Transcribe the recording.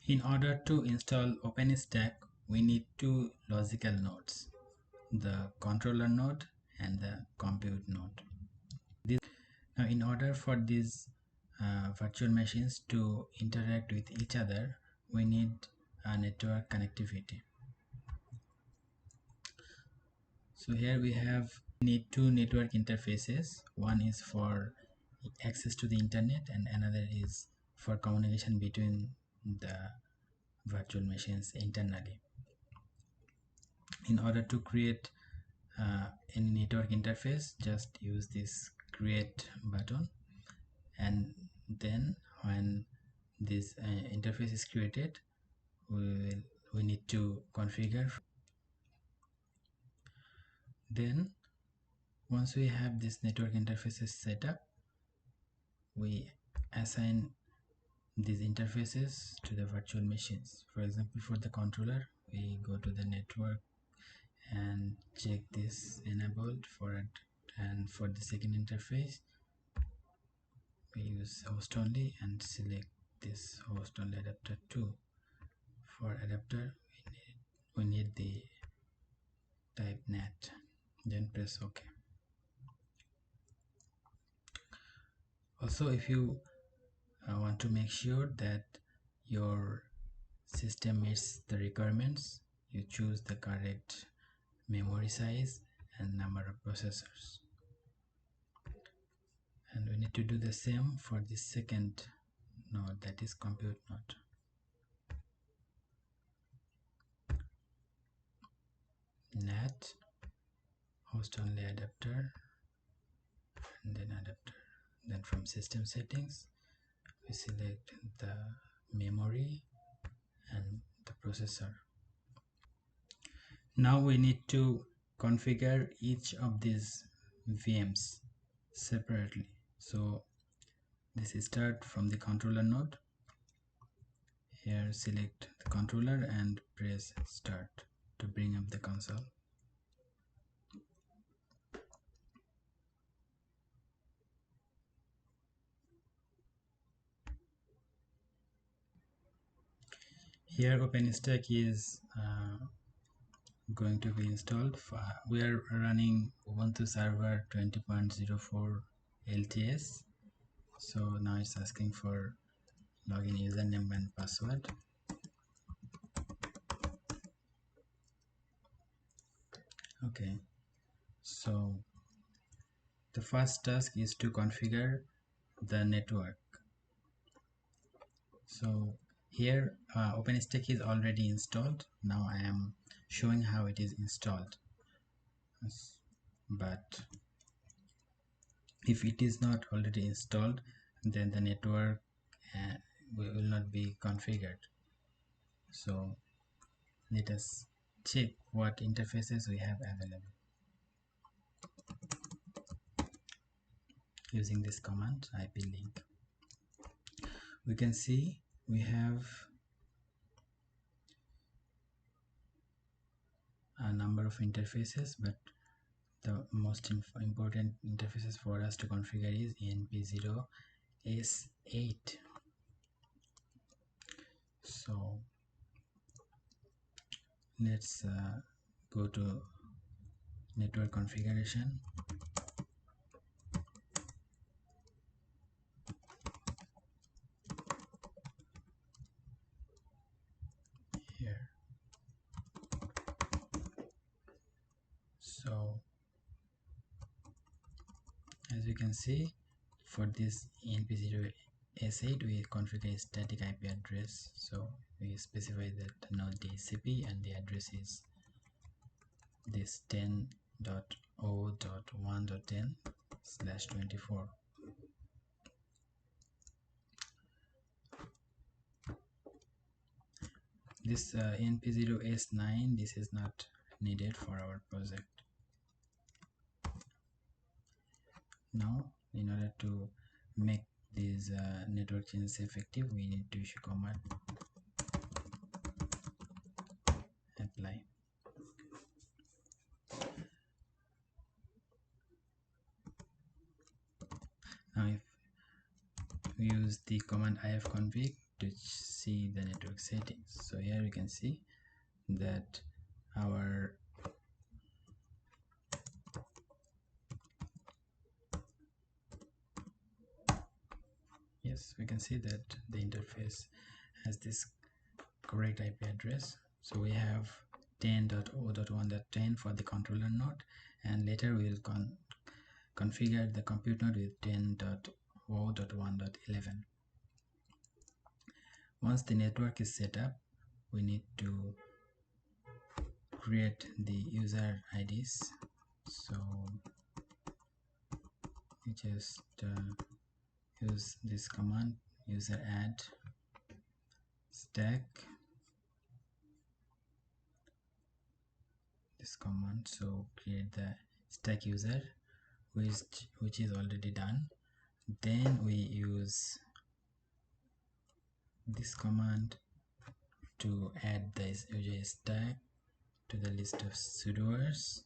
In order to install OpenStack, we need two logical nodes, the controller node and the compute node. Now, in order for these virtual machines to interact with each other, we need a network connectivity. So here we need two network interfaces. One is for access to the internet and another is for communication between the virtual machines internally. In order to create any network interface, just use this create button, and then when this interface is created, we need to configure. Then once we have this network interfaces set up, we assign these interfaces to the virtual machines. For example, for the controller, we go to the network and check this enabled for it, and for the second interface we use host only and select this host only adapter 2. For adapter we need the type NAT, then press OK. Also, if you want to make sure that your system meets the requirements, you choose the correct memory size and number of processors, and we need to do the same for the second node, that is compute node. NAT host only adapter and then adapter. Then from system settings we select the memory and the processor. Now we need to configure each of these VMs separately. So this is start from the controller node. Here select the controller and press start to bring up the console. Here OpenStack is going to be installed. We are running Ubuntu server 20.04 LTS. So now it's asking for login username and password. Okay, so the first task is to configure the network. So here OpenStack is already installed. Now I am showing how it is installed, but if it is not already installed, then the network will not be configured. So let us check what interfaces we have available using this command ip-link. We can see we have a number of interfaces, but the most important interfaces for us to configure is ENP0S8. So let's go to network configuration. Here, so as you can see, for this ENP0S8 we configure a static IP address. So we specify that node DHCP and the address is this 10.0.1.10/24. This ENP0S9, this is not needed for our project. Now, in order to make these network changes effective, we need to issue command apply. Now if we use the command ifconfig, to see the network settings. So here you can see that our yes, we can see that the interface has this correct IP address. So we have 10.0.1.10 for the controller node, and later we will configure the compute node with 10.0.1.11. Once the network is set up, we need to create the user IDs. So we just use this command, user add stack, this command. So create the stack user, which is already done. Then we use this command to add this user stack to the list of sudoers.